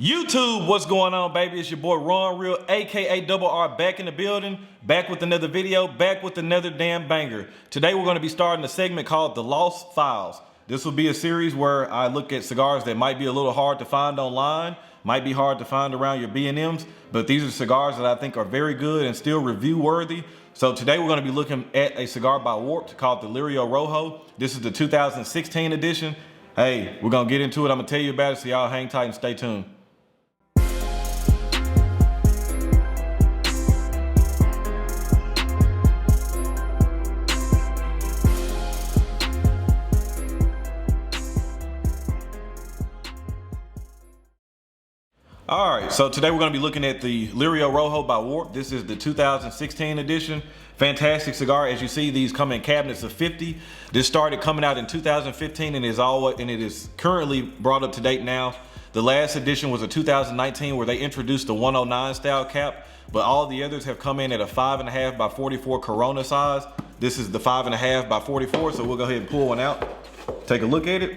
YouTube, what's going on, baby? It's your boy Ron Real, aka Double R, back in the building, back with another video, back with another damn banger. Today we're going to be starting a segment called The Lost Files. This will be a series where I look at cigars that might be a little hard to find online, might be hard to find around your B&Ms, but these are cigars that I think are very good and still review worthy. So today we're going to be looking at a cigar by Warped called the Lirio Rojo. This is the 2016 edition. Hey, we're going to get into it. I'm going to tell you about it, so y'all hang tight and stay tuned. All right, so today we're going to be looking at the Lirio Rojo by Warped. This is the 2016 edition. Fantastic cigar. As you see, these come in cabinets of 50. This started coming out in 2015 and it is currently brought up to date now. The last edition was a 2019 where they introduced the 109 style cap, but all the others have come in at a 5.5 by 44 Corona size. This is the 5.5 by 44, so we'll go ahead and pull one out. Take a look at it.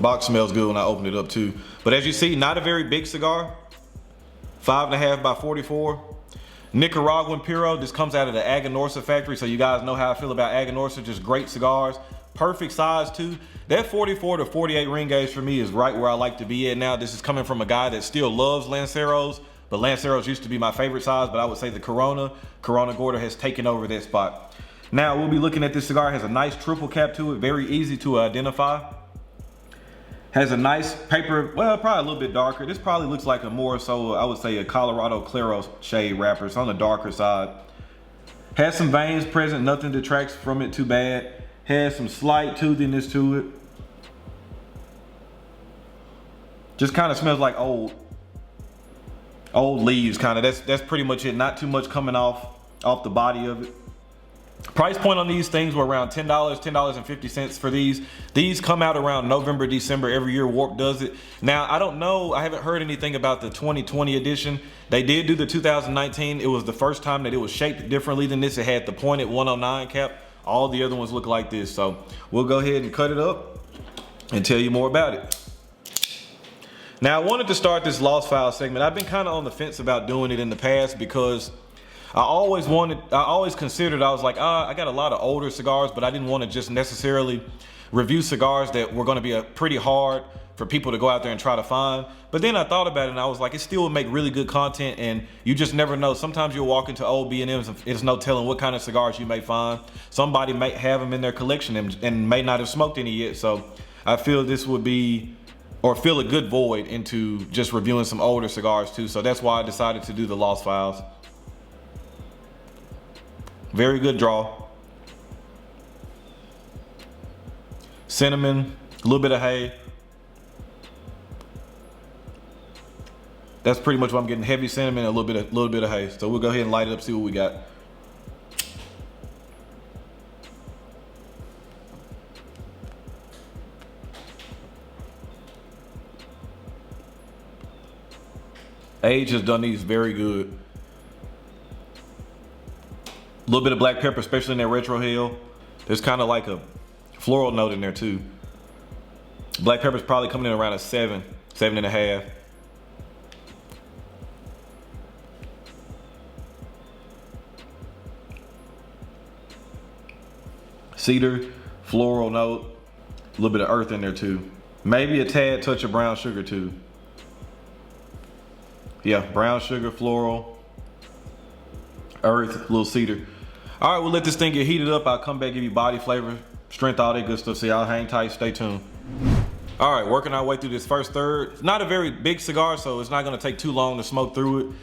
Box smells good when I open it up too. But as you see, not a very big cigar. 5.5 by 44. Nicaraguan Puro. This comes out of the Aganorsa factory, so you guys know how I feel about Aganorsa. Just great cigars. Perfect size too. That 44 to 48 ring gauge for me is right where I like to be at now. This is coming from a guy that still loves Lanceros, but Lanceros used to be my favorite size, but I would say the Corona Gorda has taken over that spot. Now we'll be looking at this cigar. It has a nice triple cap to it, very easy to identify. Has a nice paper, well, probably a little bit darker. This probably looks like a more so, I would say, a Colorado Claro shade wrapper. It's on the darker side. Has some veins present, nothing detracts from it too bad. Has some slight toothiness to it. Just kind of smells like old leaves, kind of. That's pretty much it. Not too much coming off the body of it. Price point on these things were around $10, $10.50 for these. These come out around November, December every year. Warped does it. Now, I don't know. I haven't heard anything about the 2020 edition. They did do the 2019. It was the first time that it was shaped differently than this. It had the pointed 109 cap. All the other ones look like this. So we'll go ahead and cut it up and tell you more about it. Now, I wanted to start this Lost File segment. I've been kind of on the fence about doing it in the past because I always considered, I was like, I got a lot of older cigars, but I didn't want to just necessarily review cigars that were going to be pretty hard for people to go out there and try to find. But then I thought about it and I was like, it still would make really good content, and you just never know. Sometimes you'll walk into old B&Ms and it's no telling what kind of cigars you may find. Somebody may have them in their collection and may not have smoked any yet. So I feel this would be, or fill a good void into just reviewing some older cigars too. So that's why I decided to do the Lost Files. Very good draw. Cinnamon, a little bit of hay. That's pretty much what I'm getting. Heavy cinnamon and a little bit of hay. So we'll go ahead and light it up, see what we got. Age has done these very good. A little bit of black pepper, especially in that retro hill. There's kind of like a floral note in there too. Black pepper's probably coming in around a 7.5. Cedar, floral note, a little bit of earth in there too. Maybe a tad touch of brown sugar too. Yeah, brown sugar, floral, earth, a little cedar. All right, we'll let this thing get heated up. I'll come back, give you body flavor, strength, all that good stuff. So y'all hang tight, stay tuned. All right, working our way through this first third. It's not a very big cigar, so it's not gonna take too long to smoke through it.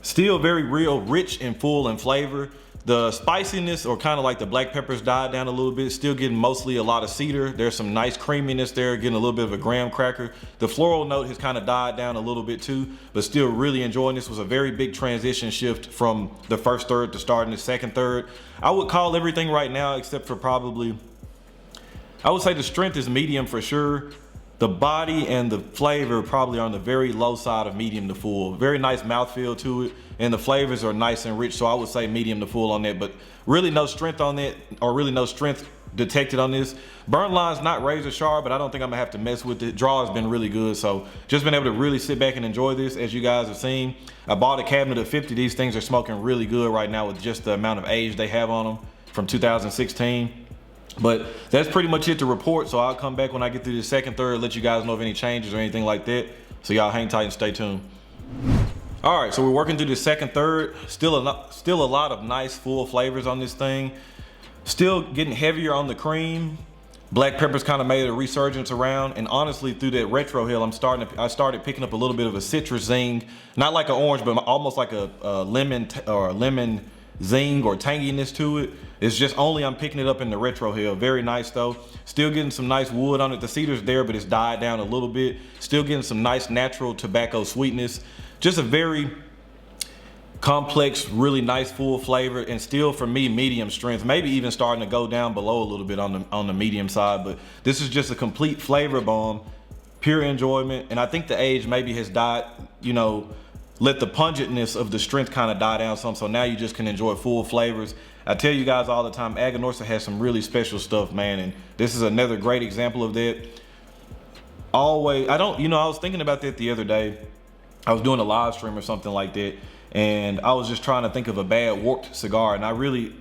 Still very real, rich and full in flavor. The spiciness, or kind of like the black peppers, died down a little bit. Still getting mostly a lot of cedar. There's some nice creaminess there, getting a little bit of a graham cracker. The floral note has kind of died down a little bit too, but still really enjoying this. Was a very big transition shift from the first third to starting the second third. I would call everything right now, except for probably, I would say the strength is medium for sure. The body and the flavor probably are on the very low side of medium to full. Very nice mouthfeel to it, and the flavors are nice and rich, so I would say medium to full on that, but really no strength on that, or really no strength detected on this. Burnt line's not razor sharp, but I don't think I'm gonna have to mess with it. Draw has been really good, so just been able to really sit back and enjoy this. As you guys have seen, I bought a cabinet of 50. These things are smoking really good right now with just the amount of age they have on them from 2016. But that's pretty much it to report, so I'll come back when I get through the second, third, let you guys know of any changes or anything like that. So y'all hang tight and stay tuned. All right, so we're working through the second, third. Still a lot of nice full flavors on this thing. Still getting heavier on the cream. Black pepper's kind of made a resurgence around, and honestly, through that retro hill, I started picking up a little bit of a citrus zing, not like an orange, but almost like a lemon zing or tanginess to it. It's just only I'm picking it up in the retro hill. Very nice though. Still getting some nice wood on it. The cedar's there, but it's died down a little bit. Still getting some nice natural tobacco sweetness. Just a very complex, really nice full flavor, and still for me medium strength, maybe even starting to go down below a little bit on the medium side. But this is just a complete flavor bomb, pure enjoyment. And I think the age maybe has died, you know, let the pungentness of the strength kind of die down some, so now you just can enjoy full flavors. I tell you guys all the time, Aganorsa has some really special stuff, man, and this is another great example of that. Always, I was thinking about that the other day. I was doing a live stream or something like that, and I was just trying to think of a bad warped cigar, and I really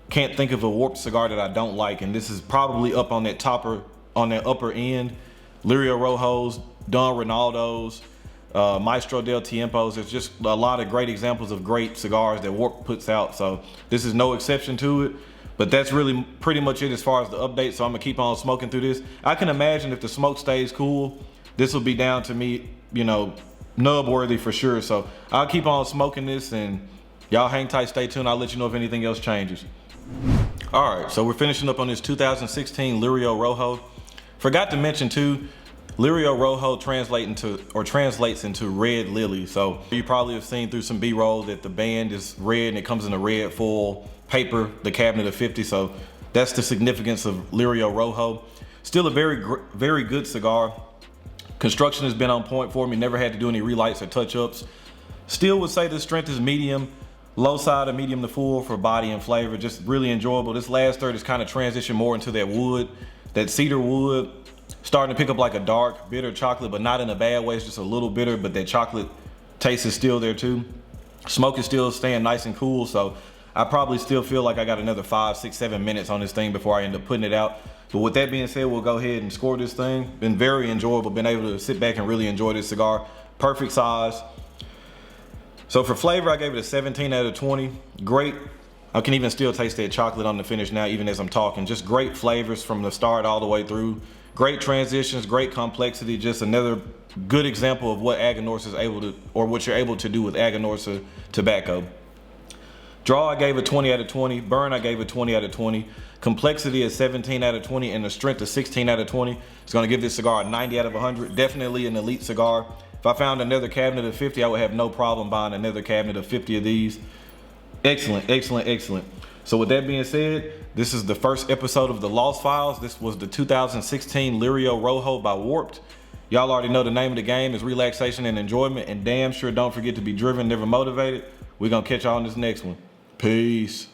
can't think of a warped cigar that I don't like, and this is probably up on that upper end. Lirio Rojos, Don Ronaldo's, Maestro del Tiempos. There's just a lot of great examples of great cigars that Warped puts out, so this is no exception to it. But that's really pretty much it as far as the update, so I'm gonna keep on smoking through this. I can imagine if the smoke stays cool, this will be down to me, you know, nub worthy for sure. So I'll keep on smoking this, and y'all hang tight, stay tuned. I'll let you know if anything else changes. All right, so we're finishing up on this 2016 Lirio Rojo. Forgot to mention too, Lirio Rojo translates into red lily. So you probably have seen through some B-roll that the band is red and it comes in a red foil paper, the cabinet of 50. So that's the significance of Lirio Rojo. Still a very good cigar. Construction has been on point for me. Never had to do any relights or touch-ups. Still would say the strength is medium, low side of medium to full for body and flavor. Just really enjoyable. This last third is kind of transitioned more into that wood, that cedar wood. Starting to pick up like a dark, bitter chocolate, but not in a bad way. It's just a little bitter, but that chocolate taste is still there too. Smoke is still staying nice and cool, so I probably still feel like I got another 5, 6, 7 minutes on this thing before I end up putting it out. But with that being said, we'll go ahead and score this thing. Been very enjoyable, been able to sit back and really enjoy this cigar. Perfect size. So for flavor, I gave it a 17 out of 20. Great. I can even still taste that chocolate on the finish now, even as I'm talking. Just great flavors from the start all the way through. Great transitions, great complexity. Just another good example of what Aganorsa is able to, or what you're able to do with Aganorsa tobacco. Draw, I gave a 20 out of 20. Burn, I gave a 20 out of 20. Complexity is 17 out of 20, and the strength is 16 out of 20. It's gonna give this cigar a 90 out of 100. Definitely an elite cigar. If I found another cabinet of 50, I would have no problem buying another cabinet of 50 of these. Excellent, excellent, excellent. So with that being said, this is the first episode of the Lost Files. This was the 2016 Lirio Rojo by Warped. Y'all already know the name of the game is relaxation and enjoyment, and damn sure don't forget to be driven, never motivated. We're gonna catch y'all on this next one. Peace.